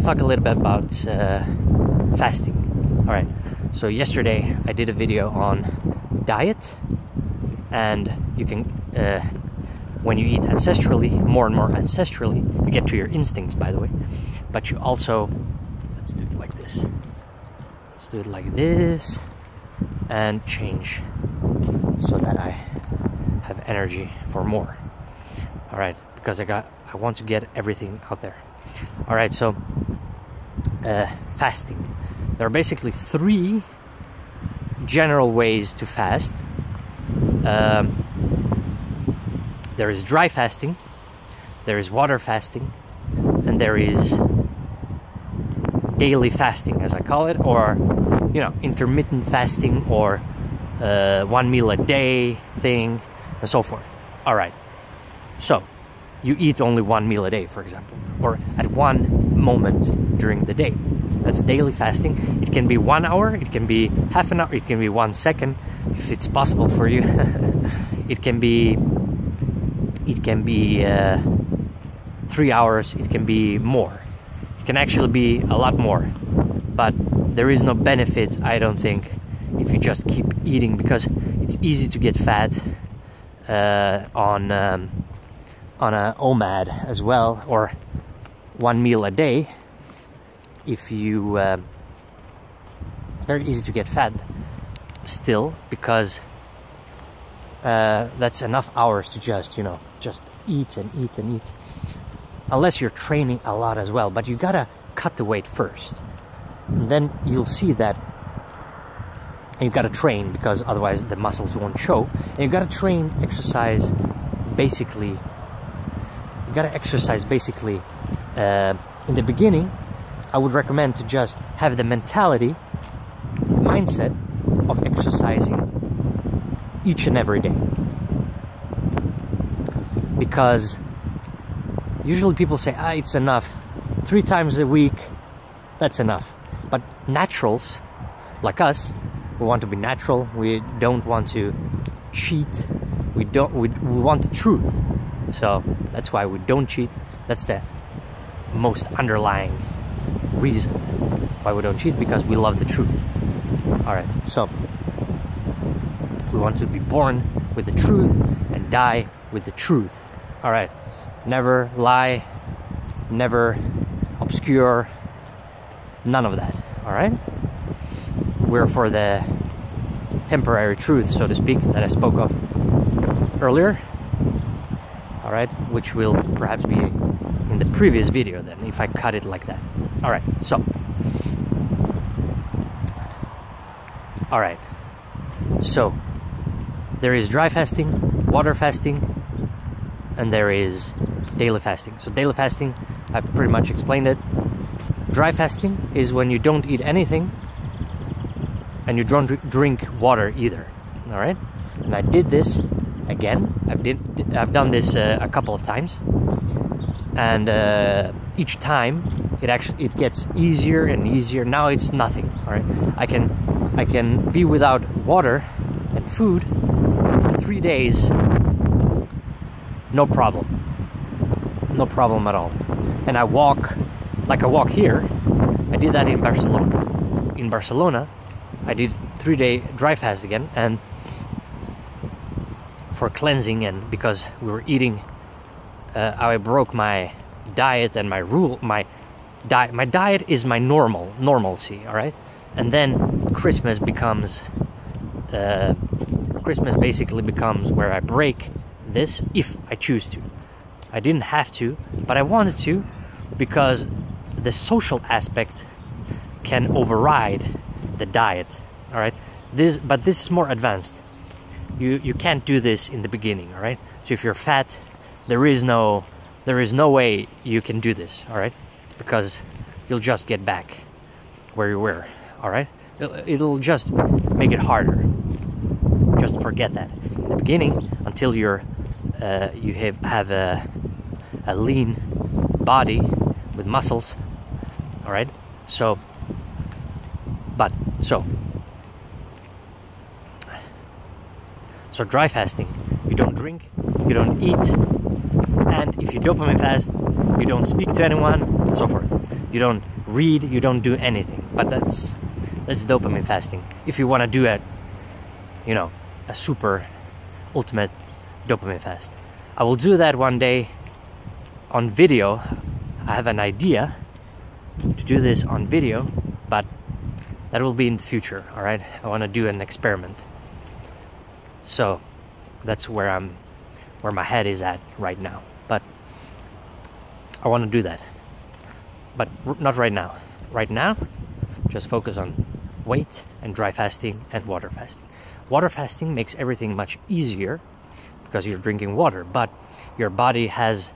talk a little bit about fasting. All right, so yesterday I did a video on diet, and you can when you eat ancestrally, more and more ancestrally, you get to your instincts, by the way, but you also, let's do it like this, let's do it like this and change so that I have energy for more. All right, because I want to get everything out there. All right, so fasting. There are basically 3 general ways to fast. There is dry fasting, there is water fasting, and there is daily fasting, as I call it, or intermittent fasting, or 1 meal a day thing, and so forth. All right, so you eat only 1 meal a day, for example, or at one moment during the day. That's daily fasting. It can be 1 hour, it can be half an hour, it can be 1 second, if it's possible for you. It can be 3 hours, it can be more. It can actually be a lot more. But there is no benefit, I don't think, if you just keep eating, because it's easy to get fat on a OMAD as well, or 1 meal a day. If you it's very easy to get fat still, because that's enough hours to just eat and eat and eat, unless you're training a lot as well. But you gotta cut the weight first, and then you'll see that. And you gotta train, because otherwise the muscles won't show. And you gotta exercise basically in the beginning. I would recommend to just have the mindset of exercising each and every day, because usually people say, it's enough, 3 times a week, that's enough. But naturals like us, we want to be natural, we don't want to cheat, we want the truth. So that's why we don't cheat. That's the most underlying reason why we don't cheat, because we love the truth. All right, so we want to be born with the truth and die with the truth. All right, never lie, never obscure, none of that. All right, we're for the temporary truth, so to speak, that I spoke of earlier. All right, which will perhaps be in the previous video then, if I cut it like that. All right, so there is dry fasting, water fasting, and there is daily fasting. So daily fasting, I've pretty much explained it. Dry fasting is when you don't eat anything and you don't drink water either. All right, and I did this again. I've done this a couple of times, and each time it gets easier and easier. Now it's nothing. All right, I can be without water and food for 3 days, no problem at all. And I walk like I walk here. I did that in Barcelona. I did 3-day dry fast again, and for cleansing, and because we were eating, I broke my diet and my rule. My diet is my normalcy. All right, and then Christmas basically becomes where I break this if I choose to. I didn't have to, but I wanted to, because the social aspect can override the diet. All right, but this is more advanced. You can't do this in the beginning. All right, so if you're fat, there is no way you can do this. All right, because you'll just get back where you were. All right, it'll just make it harder. Just forget that in the beginning, until you have a lean body with muscles. All right, so dry fasting, you don't drink, you don't eat, and if you dopamine fast, you don't speak to anyone, and so forth. You don't read, you don't do anything. But that's dopamine fasting. If you want to do it, you know, a super ultimate dopamine fast. I will do that one day on video. I have an idea to do this on video, but that will be in the future. All right, I want to do an experiment. So that's where my head is at right now. But I want to do that, but not right now. Right now, just focus on weight and dry fasting and water fasting. Water fasting makes everything much easier because you're drinking water, but your body has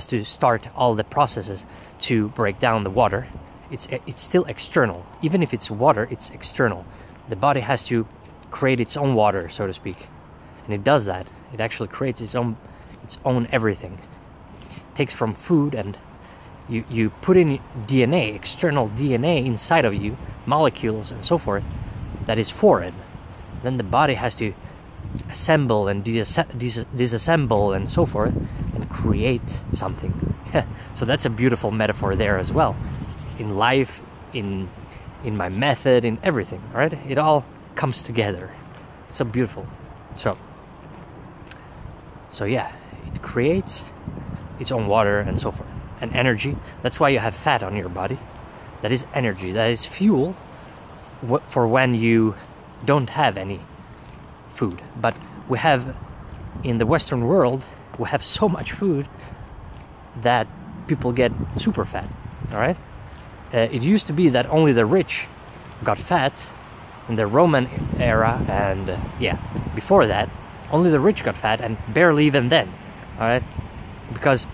to start all the processes to break down the water. It's still external. Even if it's water, it's external. The body has to create its own water, so to speak. And it does that. It actually creates its own everything. It takes from food, and you put in DNA, external DNA inside of you, molecules and so forth, that is foreign. Then the body has to assemble and disassemble and so forth and create something. So that's a beautiful metaphor there as well. In life, in my method, in everything, right? It all comes together. It's so beautiful. So yeah, it creates its own water and so forth. And energy. That's why you have fat on your body. That is energy. That is fuel for when you don't have any food. But we have, in the Western world, we have so much food that people get super fat. All right. It used to be that only the rich got fat in the Roman era, and before that, only the rich got fat, and barely even then. All right, because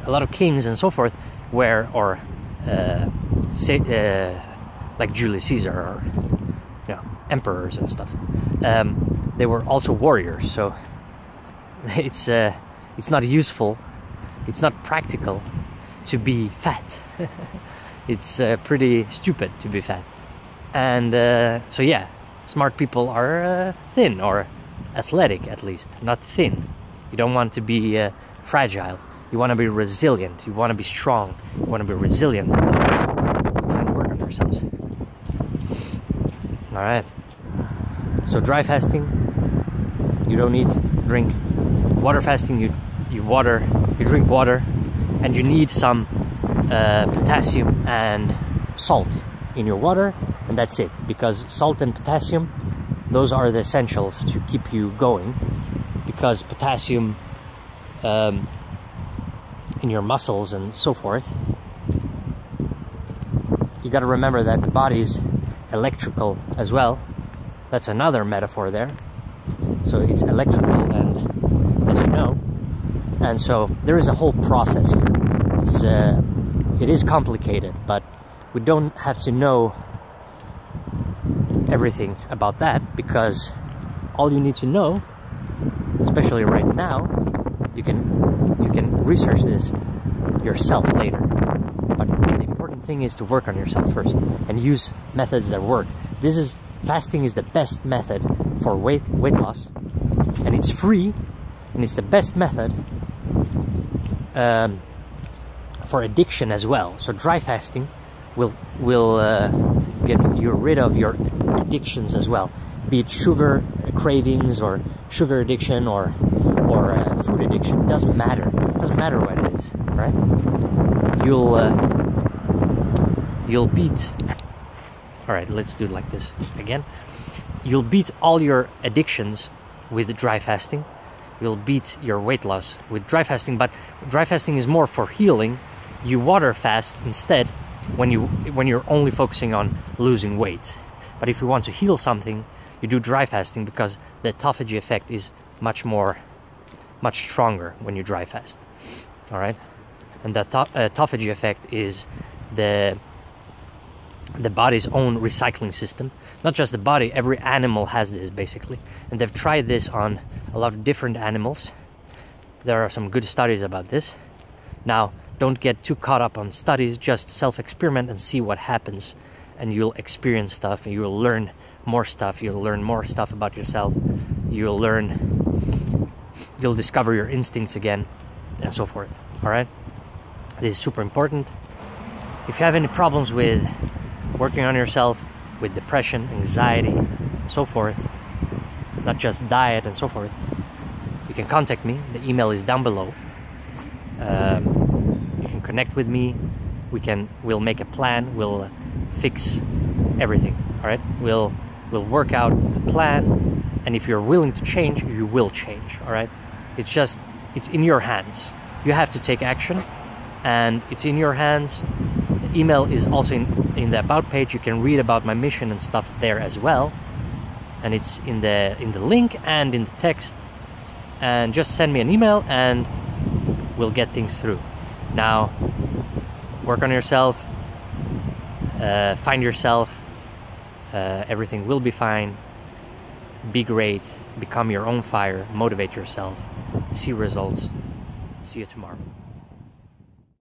a lot of kings and so forth were, like Julius Caesar, or emperors and stuff. They were also warriors, so it's not useful, it's not practical to be fat. It's pretty stupid to be fat. And so yeah, smart people are thin, or athletic at least, not thin. You don't want to be fragile. You want to be resilient. You want to be strong. You want to be resilient. We can work on ourselves. All right. So dry fasting, you don't need to drink. Water fasting, you drink water, and you need some potassium and salt in your water, and that's it. Because salt and potassium, those are the essentials to keep you going. Because potassium in your muscles and so forth, you got to remember that the body's electrical as well. That's another metaphor there. So it's electrical, and as you know, and so there is a whole process here. It is complicated, but we don't have to know everything about that, because all you need to know, especially right now, you can research this yourself later. But the important thing is to work on yourself first and use methods that work. Fasting is the best method for weight loss, and it's free, and it's the best method for addiction as well. So dry fasting will get you rid of your addictions as well, be it sugar cravings or sugar addiction or food addiction. Doesn't matter what it is, right? You'll beat. All right, let's do it like this again. You'll beat all your addictions with dry fasting. You'll beat your weight loss with dry fasting, but dry fasting is more for healing. You water fast instead when you're only focusing on losing weight. But if you want to heal something, you do dry fasting, because the autophagy effect is much stronger when you dry fast. All right, and the autophagy effect is the body's own recycling system. Not just the body, every animal has this basically, and they've tried this on a lot of different animals. There are some good studies about this. Now, don't get too caught up on studies, just self-experiment and see what happens, and you'll experience stuff, and you'll learn more stuff. You'll learn more stuff about yourself. You'll discover your instincts again, and so forth. All right, this is super important. If you have any problems with working on yourself, with depression, anxiety, and so forth, not just diet and so forth, you can contact me. The email is down below. You can connect with me. We'll make a plan. We'll fix everything. All right. We'll work out the plan. And if you're willing to change, you will change. All right. It's in your hands. You have to take action, and it's in your hands. The email is also in the about page. You can read about my mission and stuff there as well. And it's in the link and in the text. And just send me an email and we'll get things through. Now, work on yourself, find yourself, everything will be fine. Be great, become your own fire, motivate yourself, see results. See you tomorrow.